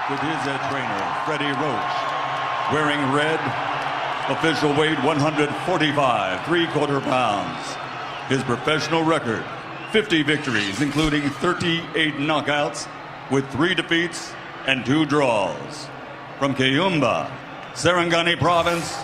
with his head trainer, Freddie Roach. Wearing red, official weight 145, 3/4 pounds. His professional record, 50 victories, including 38 knockouts, with 3 defeats and 2 draws. From Kayumba, Sarangani Province,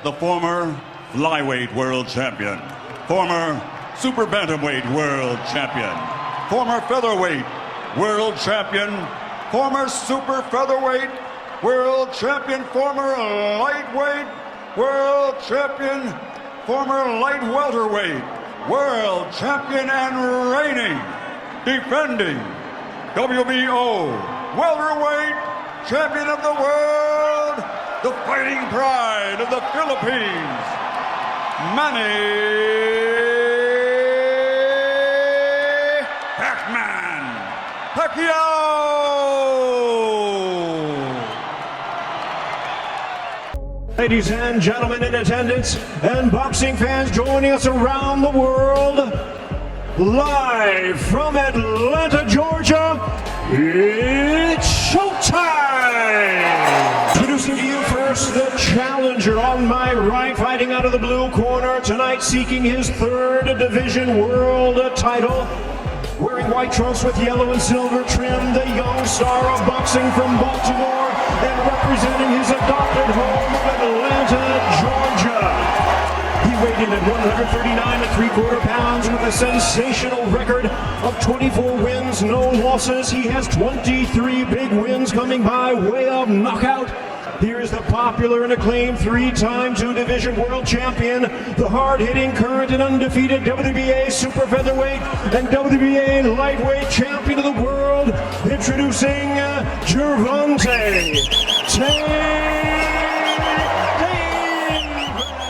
the former flyweight world champion, former super bantamweight world champion, former featherweight world champion, former super featherweight world champion, former lightweight world champion, former light welterweight world champion, and reigning, defending WBO welterweight champion of the world, the fighting pride of the Philippines, Manny Pacquiao! Ladies and gentlemen in attendance and boxing fans joining us around the world, live from Atlanta, Georgia, it's showtime! Introducing to you first the challenger on my right, fighting out of the blue corner tonight, seeking his 3rd division world title. Wearing white trunks with yellow and silver trim, the young star of boxing from Baltimore, and representing his adopted home of Atlanta, Georgia. He weighed in at 139 3/4 pounds with a sensational record of 24 wins, no losses. He has 23 big wins coming by way of knockout. Here's the popular and acclaimed 3-time 2-division world champion, the hard-hitting, current and undefeated WBA super featherweight and WBA lightweight champion of the world, introducing Gervonta Davis.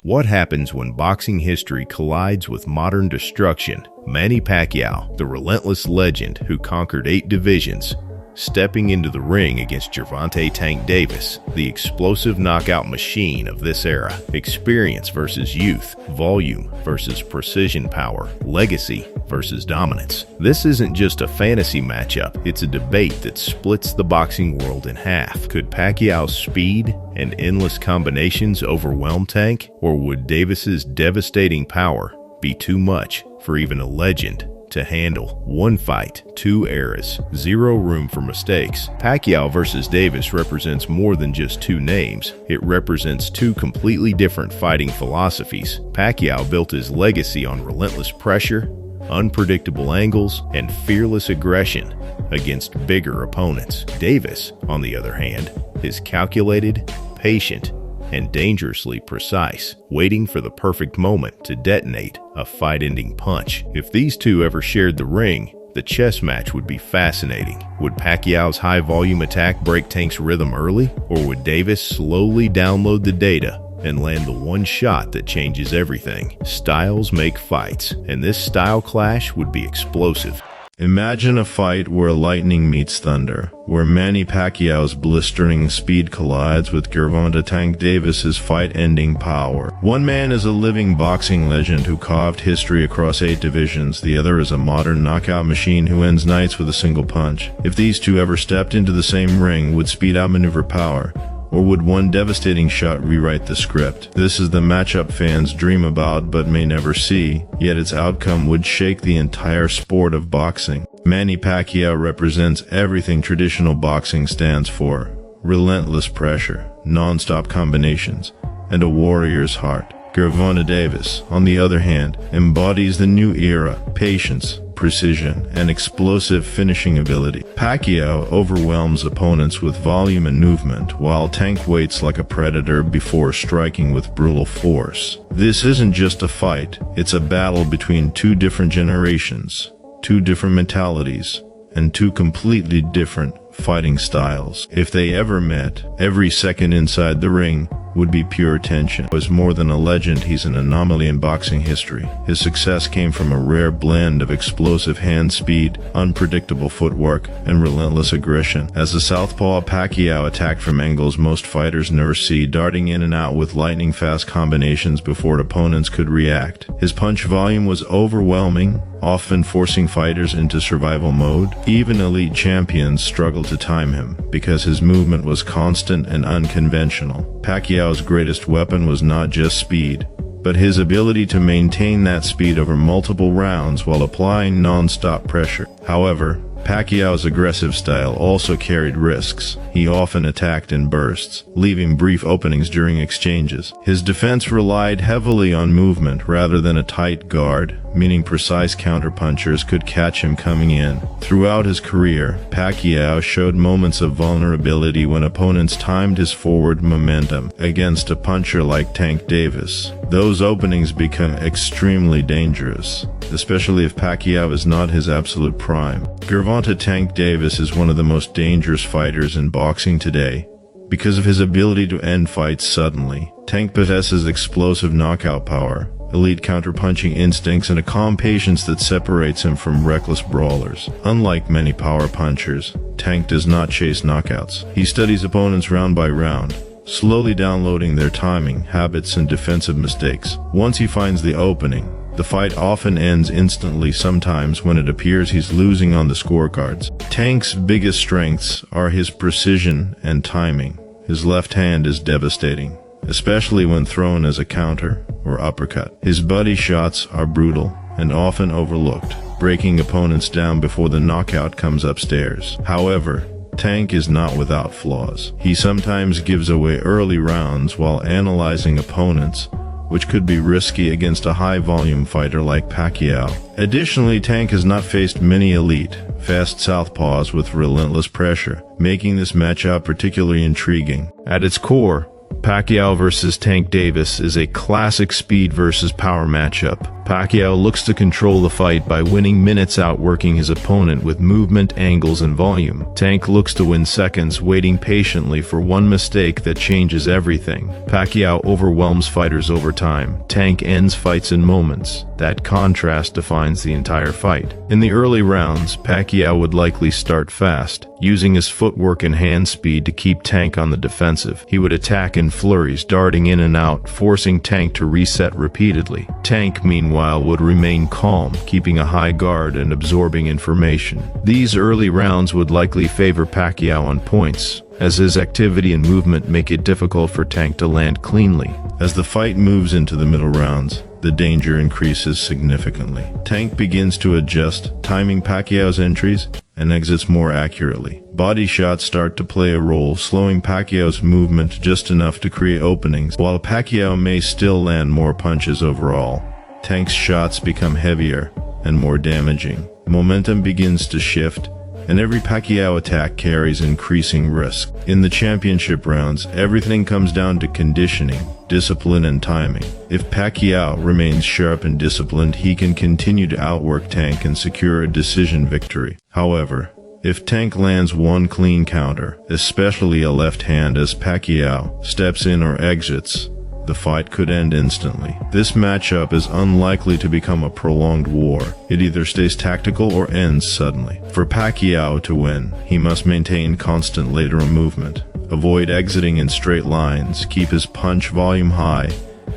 What happens when boxing history collides with modern destruction? Manny Pacquiao, the relentless legend who conquered 8 divisions, stepping into the ring against Gervonta "Tank" Davis, the explosive knockout machine of this era. Experience versus youth, volume versus precision power, legacy versus dominance. This isn't just a fantasy matchup, it's a debate that splits the boxing world in half. Could Pacquiao's speed and endless combinations overwhelm Tank, or would Davis's devastating power be too much for even a legend to handle? One fight, 2 eras, 0 room for mistakes. Pacquiao versus Davis represents more than just 2 names. It represents 2 completely different fighting philosophies. Pacquiao built his legacy on relentless pressure, unpredictable angles, and fearless aggression against bigger opponents. Davis, on the other hand, is calculated, patient, and dangerously precise, waiting for the perfect moment to detonate a fight-ending punch. If these two ever shared the ring, the chess match would be fascinating. Would Pacquiao's high-volume attack break Tank's rhythm early, or would Davis slowly download the data and land the one shot that changes everything? Styles make fights, and this style clash would be explosive. Imagine a fight where lightning meets thunder, where Manny Pacquiao's blistering speed collides with Gervonta "Tank" Davis's fight-ending power. One man is a living boxing legend who carved history across 8 divisions. The other is a modern knockout machine who ends nights with a single punch. If these two ever stepped into the same ring, would speed outmaneuver power? Or would one devastating shot rewrite the script? This is the matchup fans dream about but may never see, yet its outcome would shake the entire sport of boxing. Manny Pacquiao represents everything traditional boxing stands for: relentless pressure, non-stop combinations, and a warrior's heart. Gervonta Davis, on the other hand, embodies the new era: patience, precision, and explosive finishing ability. Pacquiao overwhelms opponents with volume and movement, while Tank waits like a predator before striking with brutal force. This isn't just a fight, it's a battle between 2 different generations, 2 different mentalities, and 2 completely different fighting styles. If they ever met, every second inside the ring would be pure tension. He was more than a legend, he's an anomaly in boxing history. His success came from a rare blend of explosive hand speed, unpredictable footwork, and relentless aggression. As a southpaw, Pacquiao attacked from angles most fighters never see, darting in and out with lightning-fast combinations before opponents could react. His punch volume was overwhelming, often forcing fighters into survival mode. Even elite champions struggled to time him because his movement was constant and unconventional. Pacquiao's greatest weapon was not just speed, but his ability to maintain that speed over multiple rounds while applying non-stop pressure. However, Pacquiao's aggressive style also carried risks. He often attacked in bursts, leaving brief openings during exchanges. His defense relied heavily on movement rather than a tight guard, meaning precise counterpunchers could catch him coming in. Throughout his career, Pacquiao showed moments of vulnerability when opponents timed his forward momentum. Against a puncher like Tank Davis, those openings become extremely dangerous, especially if Pacquiao is not his absolute prime. Gervonta "Tank" Davis is one of the most dangerous fighters in boxing today because of his ability to end fights suddenly. Tank possesses explosive knockout power, elite counterpunching instincts, and a calm patience that separates him from reckless brawlers. Unlike many power punchers, Tank does not chase knockouts. He studies opponents round by round, slowly downloading their timing, habits, and defensive mistakes. Once he finds the opening, the fight often ends instantly, sometimes when it appears he's losing on the scorecards. Tank's biggest strengths are his precision and timing. His left hand is devastating, especially when thrown as a counter or uppercut. His body shots are brutal and often overlooked, breaking opponents down before the knockout comes upstairs. However, Tank is not without flaws. He sometimes gives away early rounds while analyzing opponents, which could be risky against a high-volume fighter like Pacquiao. Additionally, Tank has not faced many elite, fast southpaws with relentless pressure, making this matchup particularly intriguing. At its core, Pacquiao versus Tank Davis is a classic speed versus power matchup. Pacquiao looks to control the fight by winning minutes, outworking his opponent with movement, angles, and volume. Tank looks to win seconds, waiting patiently for one mistake that changes everything. Pacquiao overwhelms fighters over time. Tank ends fights in moments. That contrast defines the entire fight. In the early rounds, Pacquiao would likely start fast, using his footwork and hand speed to keep Tank on the defensive. He would attack in flurries, darting in and out, forcing Tank to reset repeatedly. Tank, meanwhile, would remain calm, keeping a high guard and absorbing information. These early rounds would likely favor Pacquiao on points, as his activity and movement make it difficult for Tank to land cleanly. As the fight moves into the middle rounds, the danger increases significantly. Tank begins to adjust, timing Pacquiao's entries and exits more accurately. Body shots start to play a role, slowing Pacquiao's movement just enough to create openings. While Pacquiao may still land more punches overall, Tank's shots become heavier and more damaging. Momentum begins to shift, and every Pacquiao attack carries increasing risk. In the championship rounds, everything comes down to conditioning, discipline, and timing. If Pacquiao remains sharp and disciplined, he can continue to outwork Tank and secure a decision victory. However, if Tank lands one clean counter, especially a left hand as Pacquiao steps in or exits, the fight could end instantly. This matchup is unlikely to become a prolonged war. It either stays tactical or ends suddenly. For Pacquiao to win, he must maintain constant lateral movement, avoid exiting in straight lines, keep his punch volume high,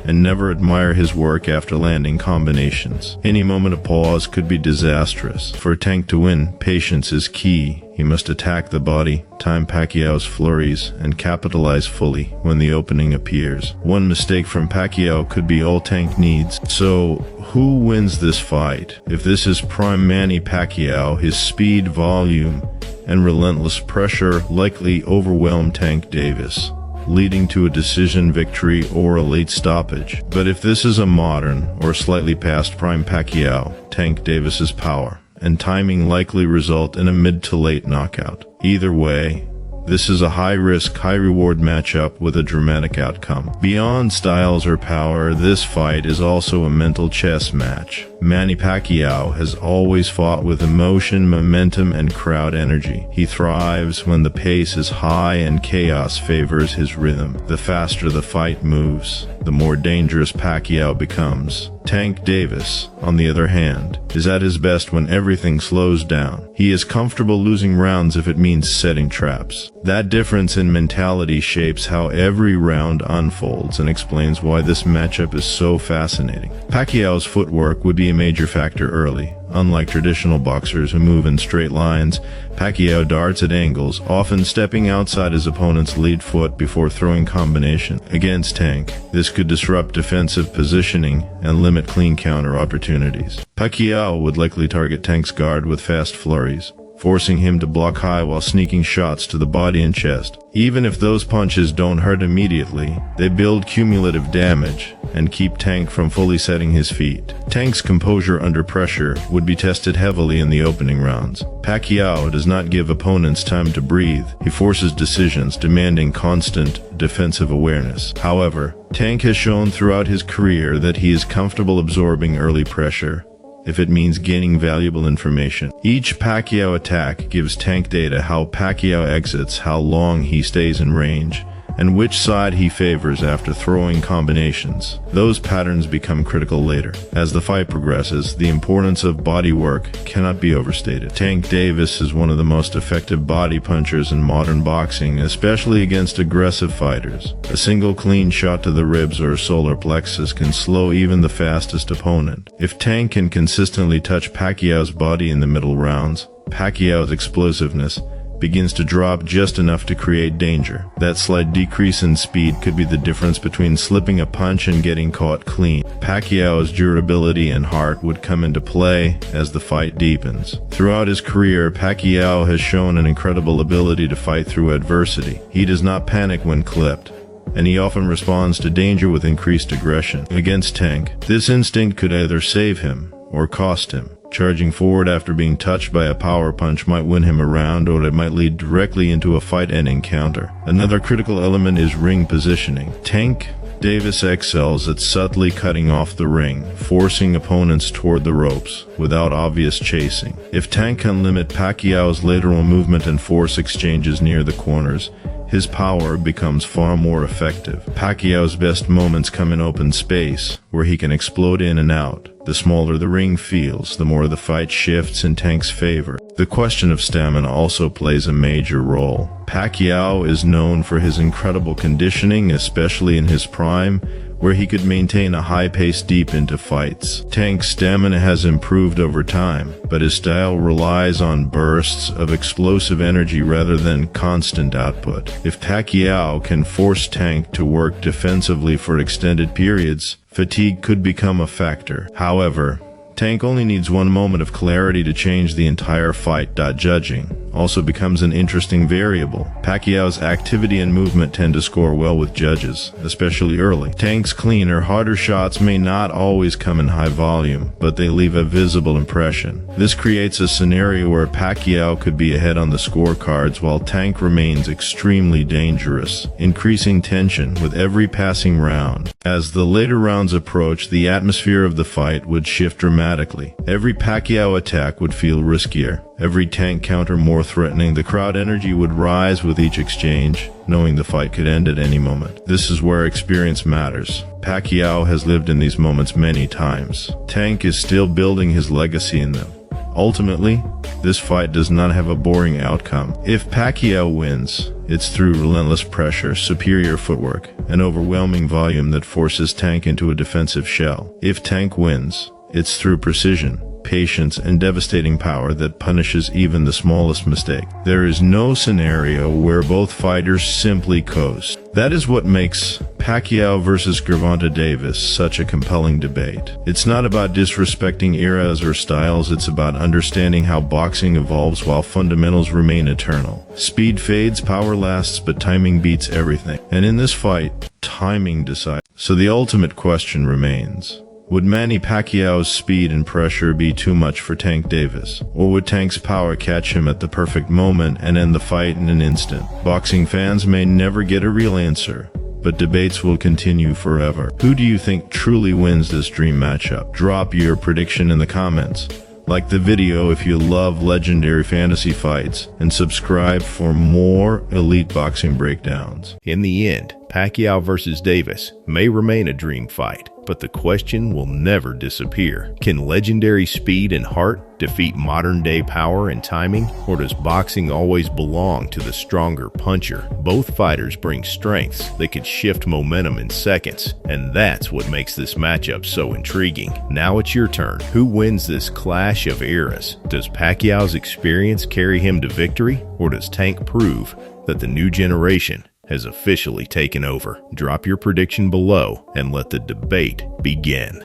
and never admire his work after landing combinations. Any moment of pause could be disastrous. For Tank to win, patience is key. He must attack the body, time Pacquiao's flurries, and capitalize fully when the opening appears. One mistake from Pacquiao could be all Tank needs. So, who wins this fight? If this is prime Manny Pacquiao, his speed, volume, and relentless pressure likely overwhelm Tank Davis, leading to a decision victory or a late stoppage. But if this is a modern or slightly past prime Pacquiao, Tank Davis's power and timing likely result in a mid to late knockout. Either way, this is a high-risk, high-reward matchup with a dramatic outcome. Beyond styles or power, this fight is also a mental chess match. Manny Pacquiao has always fought with emotion, momentum, and crowd energy. He thrives when the pace is high and chaos favors his rhythm. The faster the fight moves, the more dangerous Pacquiao becomes. Tank Davis, on the other hand, is at his best when everything slows down. He is comfortable losing rounds if it means setting traps. That difference in mentality shapes how every round unfolds and explains why this matchup is so fascinating. Pacquiao's footwork would be a major factor early. Unlike traditional boxers who move in straight lines, Pacquiao darts at angles, often stepping outside his opponent's lead foot before throwing combination. Against Tank, this could disrupt defensive positioning and limit clean counter opportunities. Pacquiao would likely target Tank's guard with fast flurries, forcing him to block high while sneaking shots to the body and chest. Even if those punches don't hurt immediately, they build cumulative damage and keep Tank from fully setting his feet. Tank's composure under pressure would be tested heavily in the opening rounds. Pacquiao does not give opponents time to breathe. He forces decisions, demanding constant defensive awareness. However, Tank has shown throughout his career that he is comfortable absorbing early pressure if it means gaining valuable information. Each Pacquiao attack gives Tank data: how Pacquiao exits, how long he stays in range, and which side he favors after throwing combinations. Those patterns become critical later. As the fight progresses, the importance of body work cannot be overstated. Tank Davis is one of the most effective body punchers in modern boxing, especially against aggressive fighters. A single clean shot to the ribs or solar plexus can slow even the fastest opponent. If Tank can consistently touch Pacquiao's body in the middle rounds, Pacquiao's explosiveness begins to drop just enough to create danger. That slight decrease in speed could be the difference between slipping a punch and getting caught clean. Pacquiao's durability and heart would come into play as the fight deepens. Throughout his career, Pacquiao has shown an incredible ability to fight through adversity. He does not panic when clipped, and he often responds to danger with increased aggression. Against Tank, this instinct could either save him or cost him. Charging forward after being touched by a power punch might win him a round, or it might lead directly into a fight-ending counter. Another critical element is ring positioning. Tank Davis excels at subtly cutting off the ring, forcing opponents toward the ropes without obvious chasing. If Tank can limit Pacquiao's lateral movement and force exchanges near the corners, his power becomes far more effective. Pacquiao's best moments come in open space, where he can explode in and out. The smaller the ring feels, the more the fight shifts in Tank's favor. The question of stamina also plays a major role. Pacquiao is known for his incredible conditioning, especially in his prime, where he could maintain a high pace deep into fights. Tank's stamina has improved over time, but his style relies on bursts of explosive energy rather than constant output. If Pacquiao can force Tank to work defensively for extended periods, fatigue could become a factor. However, Tank only needs one moment of clarity to change the entire fight. Judging also becomes an interesting variable. Pacquiao's activity and movement tend to score well with judges, especially early. Tank's cleaner, harder shots may not always come in high volume, but they leave a visible impression. This creates a scenario where Pacquiao could be ahead on the scorecards while Tank remains extremely dangerous, increasing tension with every passing round. As the later rounds approach, the atmosphere of the fight would shift dramatically. Every Pacquiao attack would feel riskier, every Tank counter more threatening. The crowd energy would rise with each exchange, knowing the fight could end at any moment. This is where experience matters. Pacquiao has lived in these moments many times. Tank is still building his legacy in them. Ultimately, this fight does not have a boring outcome. If Pacquiao wins, it's through relentless pressure, superior footwork, and overwhelming volume that forces Tank into a defensive shell. If Tank wins, it's through precision, patience, and devastating power that punishes even the smallest mistake. There is no scenario where both fighters simply coast. That is what makes Pacquiao versus Gervonta Davis such a compelling debate. It's not about disrespecting eras or styles, it's about understanding how boxing evolves while fundamentals remain eternal. Speed fades, power lasts, but timing beats everything. And in this fight, timing decides. So the ultimate question remains: would Manny Pacquiao's speed and pressure be too much for Tank Davis? Or would Tank's power catch him at the perfect moment and end the fight in an instant? Boxing fans may never get a real answer, but debates will continue forever. Who do you think truly wins this dream matchup? Drop your prediction in the comments. Like the video if you love legendary fantasy fights, and subscribe for more elite boxing breakdowns. In the end, Pacquiao versus Davis may remain a dream fight, But the question will never disappear. Can legendary speed and heart defeat modern-day power and timing? Or does boxing always belong to the stronger puncher? Both fighters bring strengths that could shift momentum in seconds, and that's what makes this matchup so intriguing. Now it's your turn. Who wins this clash of eras? Does Pacquiao's experience carry him to victory, or does Tank prove that the new generation has officially taken over? Drop your prediction below and let the debate begin.